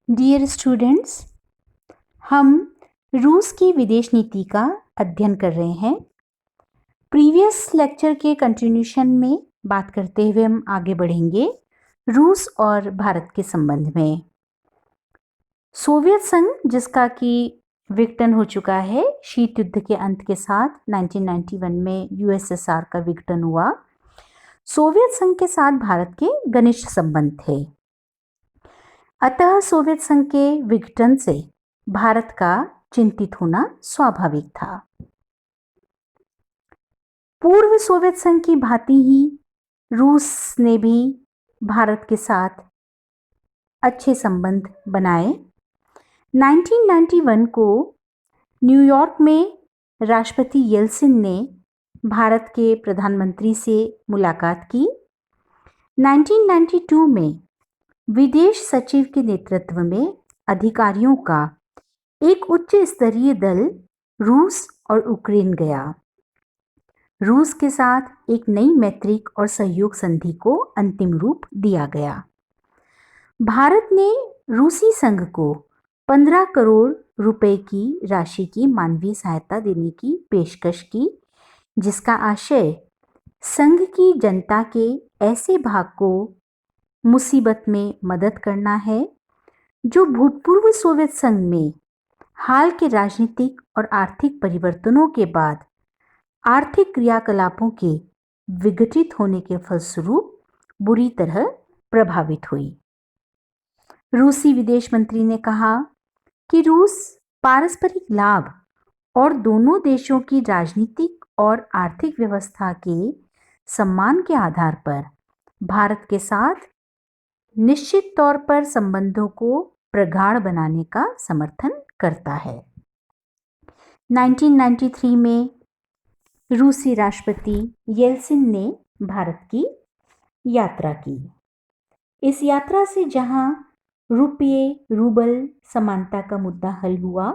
Dear students, हम रूस की विदेश नीति का अध्ययन कर रहे हैं। प्रीवियस लेक्चर के कंटिन्यूशन में बात करते हुए हम आगे बढ़ेंगे रूस और भारत के संबंध में। सोवियत संघ, जिसका कि विघटन हो चुका है शीत युद्ध के अंत के साथ, 1991 में यूएसएसआर का विघटन हुआ। सोवियत संघ के साथ भारत के घनिष्ठ संबंध थे। अतः सोवियत संघ के विघटन से भारत का चिंतित होना स्वाभाविक था। पूर्व सोवियत संघ की भांति ही रूस ने भी भारत के साथ अच्छे संबंध बनाए। 1991 को न्यूयॉर्क में राष्ट्रपति येल्सिन ने भारत के प्रधानमंत्री से मुलाकात की। 1992 में विदेश सचिव के नेतृत्व में अधिकारियों का एक उच्च स्तरीय दल रूस और यूक्रेन गया। रूस के साथ एक नई मैत्रिक और सहयोग संधि को अंतिम रूप दिया गया। भारत ने रूसी संघ को 15 करोड़ रुपए की राशि की मानवीय सहायता देने की पेशकश की, जिसका आशय संघ की जनता के ऐसे भाग को मुसीबत में मदद करना है जो भूतपूर्व सोवियत संघ में हाल के राजनीतिक और आर्थिक परिवर्तनों के बाद आर्थिक क्रियाकलापों के विघटित होने के फलस्वरूप बुरी तरह प्रभावित हुई। रूसी विदेश मंत्री ने कहा कि रूस पारस्परिक लाभ और दोनों देशों की राजनीतिक और आर्थिक व्यवस्था के सम्मान के आधार पर भारत के साथ निश्चित तौर पर संबंधों को प्रगाढ़ बनाने का समर्थन करता है। 1993 में रूसी राष्ट्रपति येल्सिन ने भारत की यात्रा की। इस यात्रा से जहां रुपये रूबल समानता का मुद्दा हल हुआ,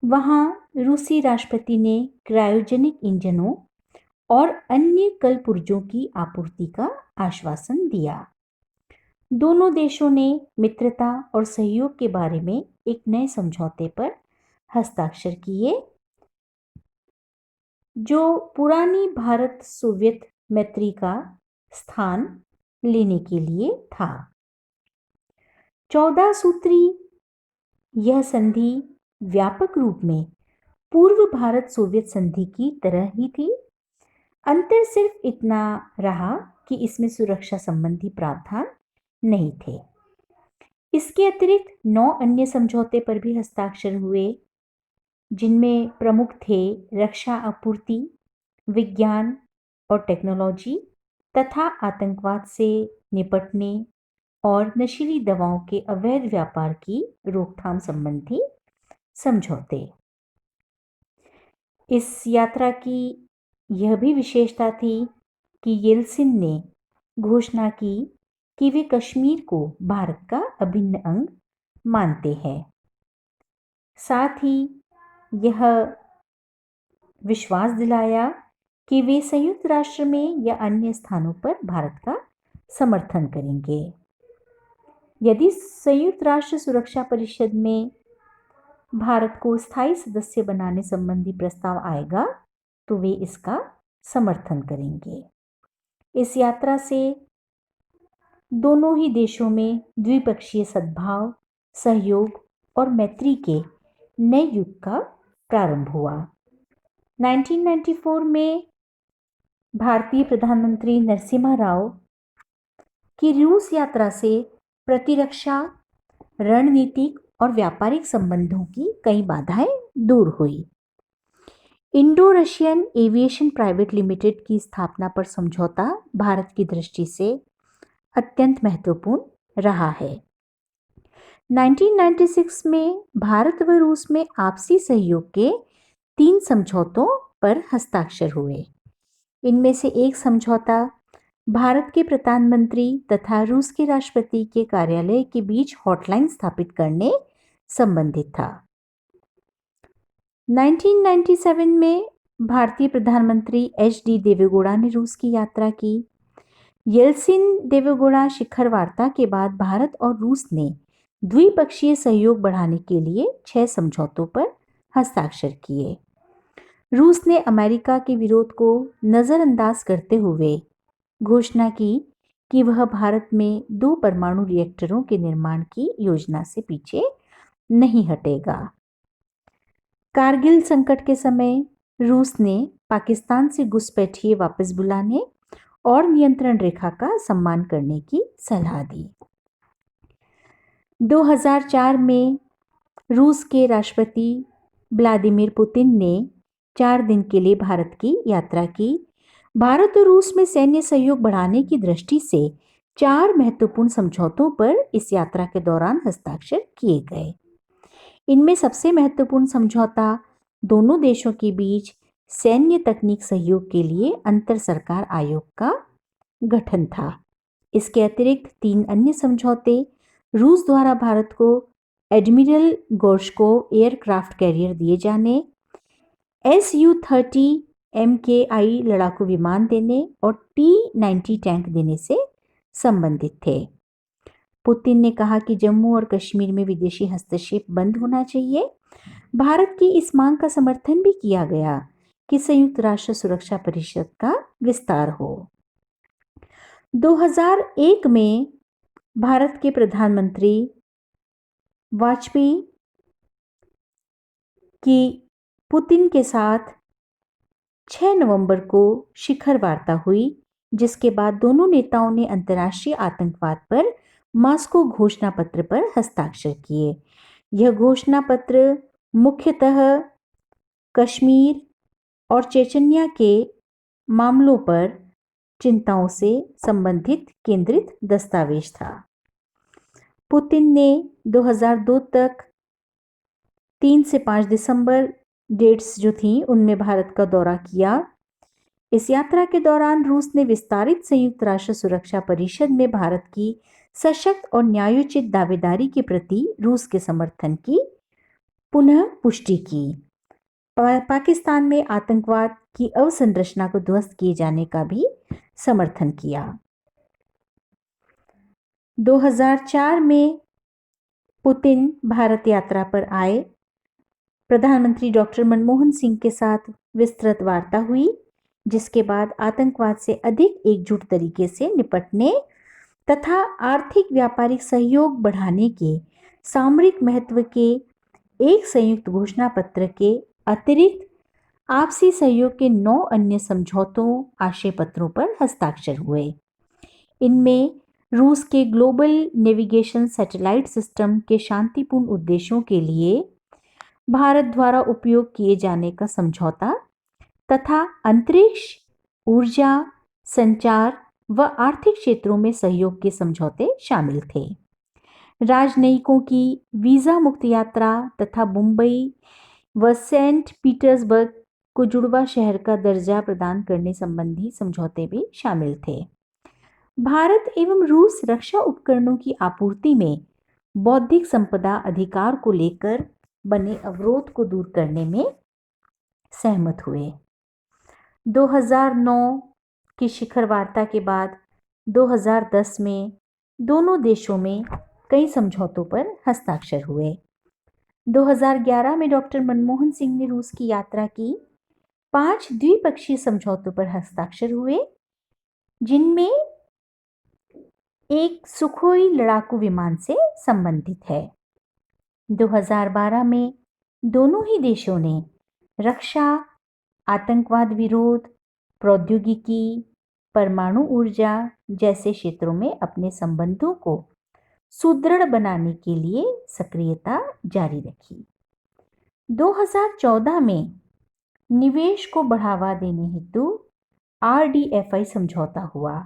वहां रूसी राष्ट्रपति ने क्रायोजेनिक इंजनों और अन्य कल पुर्जों की आपूर्ति का आश्वासन दिया। दोनों देशों ने मित्रता और सहयोग के बारे में एक नए समझौते पर हस्ताक्षर किए, जो पुरानी भारत सोवियत मैत्री का स्थान लेने के लिए था। 14 सूत्री यह संधि व्यापक रूप में पूर्व भारत सोवियत संधि की तरह ही थी। अंतर सिर्फ इतना रहा कि इसमें सुरक्षा संबंधी प्रावधान नहीं थे। इसके अतिरिक्त 9 अन्य समझौते पर भी हस्ताक्षर हुए, जिनमें प्रमुख थे रक्षा आपूर्ति, विज्ञान और टेक्नोलॉजी तथा आतंकवाद से निपटने और नशीली दवाओं के अवैध व्यापार की रोकथाम संबंधी समझौते। इस यात्रा की यह भी विशेषता थी कि येल्सिन ने घोषणा की कि वे कश्मीर को भारत का अभिन्न अंग मानते हैं। साथ ही यह विश्वास दिलाया कि वे संयुक्त राष्ट्र में या अन्य स्थानों पर भारत का समर्थन करेंगे। यदि संयुक्त राष्ट्र सुरक्षा परिषद में भारत को स्थायी सदस्य बनाने संबंधी प्रस्ताव आएगा, तो वे इसका समर्थन करेंगे। इस यात्रा से दोनों ही देशों में द्विपक्षीय सद्भाव, सहयोग और मैत्री के नए युग का प्रारंभ हुआ। 1994 में भारतीय प्रधानमंत्री नरसिम्हा राव की रूस यात्रा से प्रतिरक्षा, रणनीतिक और व्यापारिक संबंधों की कई बाधाएं दूर हुई। Indo Russian aviation private limited की स्थापना पर समझौता भारत की दृष्टि से अत्यंत महत्वपूर्ण रहा है। 1996 में भारत व रूस में आपसी सहयोग के 3 समझौतों पर हस्ताक्षर हुए। इनमें से एक समझौता भारत के प्रधानमंत्री तथा रूस के राष्ट्रपति के कार्यालय के बीच हॉटलाइन स्थापित करने संबंधित था। 1997 में भारतीय प्रधानमंत्री एच.डी. देवेगौड़ा ने रूस की यात्रा की। येल्सिन देवेगौड़ा शिखर वार्ता के बाद भारत और रूस ने द्विपक्षीय सहयोग बढ़ाने के लिए 6 समझौतों पर हस्ताक्षर किए। रूस ने अमेरिका के विरोध को नजरअंदाज करते हुए घोषणा की कि वह भारत में 2 परमाणु रिएक्टरों के निर्माण की योजना से पीछे नहीं हटेगा। कारगिल संकट के समय रूस ने पाकिस्तान से घुसपैठिए वापस बुलाने और नियंत्रण रेखा का सम्मान करने की सलाह दी। 2004 में रूस के राष्ट्रपति व्लादिमीर पुतिन ने 4 दिन के लिए भारत की यात्रा की। भारत और रूस में सैन्य सहयोग बढ़ाने की दृष्टि से 4 महत्वपूर्ण समझौतों पर इस यात्रा के दौरान हस्ताक्षर किए गए। इनमें सबसे महत्वपूर्ण समझौता दोनों देशों के बीच सैन्य तकनीक सहयोग के लिए अंतर सरकार आयोग का गठन था। इसके अतिरिक्त 3 अन्य समझौते रूस द्वारा भारत को एडमिरल गोर्शकोव एयरक्राफ्ट कैरियर दिए जाने, Su-30 MKI लड़ाकू विमान देने और T-90 टैंक देने से संबंधित थे। पुतिन ने कहा कि जम्मू और कश्मीर में विदेशी हस्तक्षेप बंद होना चाहिए। भारत की इस मांग का समर्थन भी किया गया कि संयुक्त राष्ट्र सुरक्षा परिषद का विस्तार हो। 2001 में भारत के प्रधानमंत्री वाजपेयी की पुतिन के साथ 6 नवंबर को शिखर वार्ता हुई, जिसके बाद दोनों नेताओं ने अंतर्राष्ट्रीय आतंकवाद पर मॉस्को घोषणा पत्र पर हस्ताक्षर किए। यह घोषणा पत्र मुख्यतः कश्मीर और चेचन्या के मामलों पर चिंताओं से संबंधित केंद्रित दस्तावेज था। पुतिन ने 2002 तक 3 से 5 दिसंबर डेट्स जो थी उनमें भारत का दौरा किया। इस यात्रा के दौरान रूस ने विस्तारित संयुक्त राष्ट्र सुरक्षा परिषद में भारत की सशक्त और न्यायोचित दावेदारी के प्रति रूस के समर्थन की पुनः पुष्टि की। पाकिस्तान में आतंकवाद की अवसंरचना को ध्वस्त किए जाने का भी समर्थन किया। 2004 में पुतिन भारत यात्रा पर आए। प्रधानमंत्री डॉक्टर मनमोहन सिंह के साथ विस्तृत वार्ता हुई, जिसके बाद आतंकवाद से अधिक एकजुट तरीके से निपटने तथा आर्थिक व्यापारिक सहयोग बढ़ाने के सामरिक महत्व के एक संयुक्त घोषणा पत्र के अतिरिक्त आपसी सहयोग के 9 अन्य समझौतों आशय पत्रों पर हस्ताक्षर हुए। इनमें रूस के ग्लोबल नेविगेशन सैटेलाइट सिस्टम के शांतिपूर्ण उद्देश्यों के लिए भारत द्वारा उपयोग किए जाने का समझौता तथा अंतरिक्ष, ऊर्जा, संचार व आर्थिक क्षेत्रों में सहयोग के समझौते शामिल थे। राजनयिकों की वीजा मुक्त यात्रा तथा मुंबई व सेंट पीटर्सबर्ग को जुड़वा शहर का दर्जा प्रदान करने संबंधी समझौते भी शामिल थे। भारत एवं रूस रक्षा उपकरणों की आपूर्ति में बौद्धिक संपदा अधिकार को लेकर बने अवरोध को दूर करने में सहमत हुए। 2009 की शिखर वार्ता के बाद 2010 में दोनों देशों में कई समझौतों पर हस्ताक्षर हुए। 2011 में डॉक्टर मनमोहन सिंह ने रूस की यात्रा की। 5 द्विपक्षीय समझौतों पर हस्ताक्षर हुए, जिनमें एक सुखोई लड़ाकू विमान से संबंधित है। 2012 में दोनों ही देशों ने रक्षा, आतंकवाद विरोध, प्रौद्योगिकी, परमाणु ऊर्जा जैसे क्षेत्रों में अपने संबंधों को सुदृढ़ बनाने के लिए सक्रियता जारी रखी। 2014 में निवेश को बढ़ावा देने हेतु RDFI समझौता हुआ।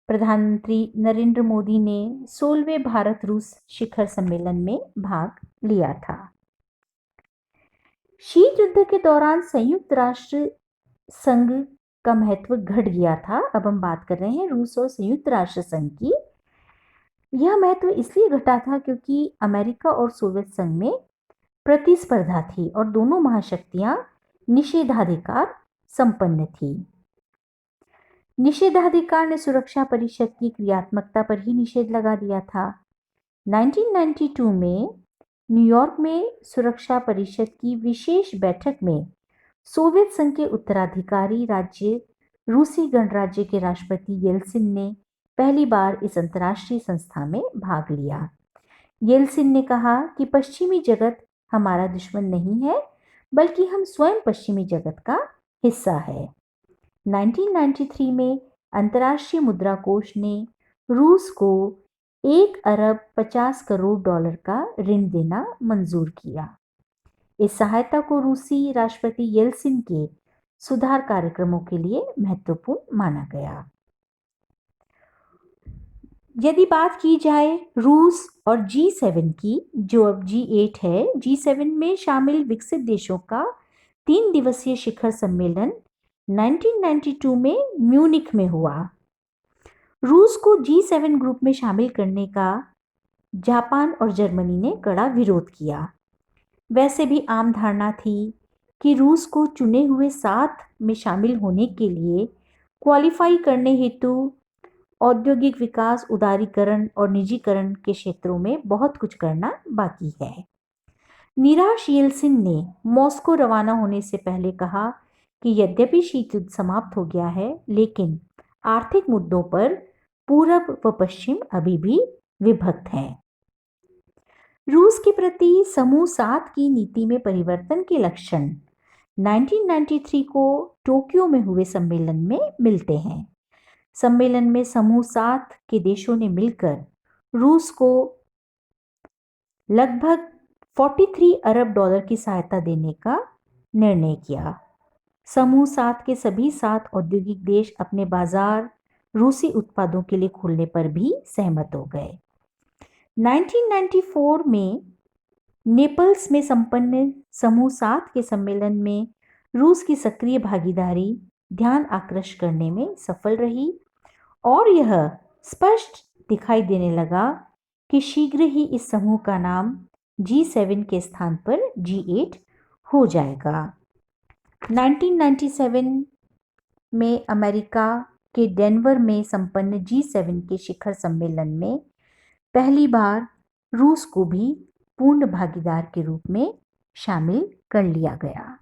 प्रधानमंत्री नरेंद्र मोदी ने 16वें भारत रूस शिखर सम्मेलन में भाग लिया था। शीत युद्ध के दौरान संयुक्त राष्ट्र संघ का महत्व घट गया था। अब हम बात कर रहे हैं रूस और संयुक्त राष्ट्र संघ की। यह महत्व इसलिए घटा था क्योंकि अमेरिका और सोवियत संघ में प्रतिस्पर्धा थी और दोनों महाशक्तियां निषेधाधिकार संपन्न थी। निषेधाधिकार ने सुरक्षा परिषद की क्रियात्मकता पर ही निषेध लगा दिया था। 1992 में न्यूयॉर्क में सुरक्षा परिषद की विशेष बैठक में सोवियत संघ के उत्तराधिकारी राज्य रूसी गणराज्य के राष्ट्रपति येल्सिन ने पहली बार इस अंतर्राष्ट्रीय संस्था में भाग लिया। येल्सिन ने कहा कि पश्चिमी जगत हमारा दुश्मन नहीं है, बल्कि हम स्वयं पश्चिमी जगत का हिस्सा है। 1993 में अंतर्राष्ट्रीय मुद्रा कोष ने रूस को 1 अरब 50 करोड़ का ऋण देना मंजूर किया। इस सहायता को रूसी राष्ट्रपति येल्सिन के सुधार कार्यक्रमों के लिए महत्वपूर्ण माना गया। यदि बात की जाए रूस और G7 की, जो अब G8 है, G7 में शामिल विकसित देशों का 3 दिवसीय शिखर सम्मेलन 1992 में म्यूनिख में हुआ। रूस को G7 ग्रुप में शामिल करने का जापान और जर्मनी ने कड़ा विरोध किया। वैसे भी आम धारणा थी कि रूस को चुने हुए 7 में शामिल होने के लिए क्वालिफाई करने हेतु औद्योगिक विकास, उदारीकरण और निजीकरण के क्षेत्रों में बहुत कुछ करना बाकी है। निराश येल्सिन ने मॉस्को रवाना होने से पहले कहा कि यद्यपि शीत युद्ध समाप्त हो गया है, लेकिन आर्थिक मुद्दों पर पूरब व पश्चिम अभी भी विभक्त हैं। रूस के प्रति समूह 7 की नीति में परिवर्तन के लक्षण 1993 को टोक्यो में हुए सम्मेलन में मिलते हैं। सम्मेलन में समूह 7 के देशों ने मिलकर रूस को लगभग 43 अरब डॉलर की सहायता देने का निर्णय किया। समूह 7 के सभी 7 औद्योगिक देश अपने बाजार रूसी उत्पादों के लिए खोलने पर भी सहमत हो गए। 1994 में नेपल्स में संपन्न समूह 7 के सम्मेलन में रूस की सक्रिय भागीदारी ध्यान आकृष्ट करने में सफल रही और यह स्पष्ट दिखाई देने लगा कि शीघ्र ही इस समूह का नाम G7 के स्थान पर G8 हो जाएगा। 1997 में अमेरिका के डेनवर में संपन्न G7 के शिखर सम्मेलन में पहली बार रूस को भी पूर्ण भागीदार के रूप में शामिल कर लिया गया।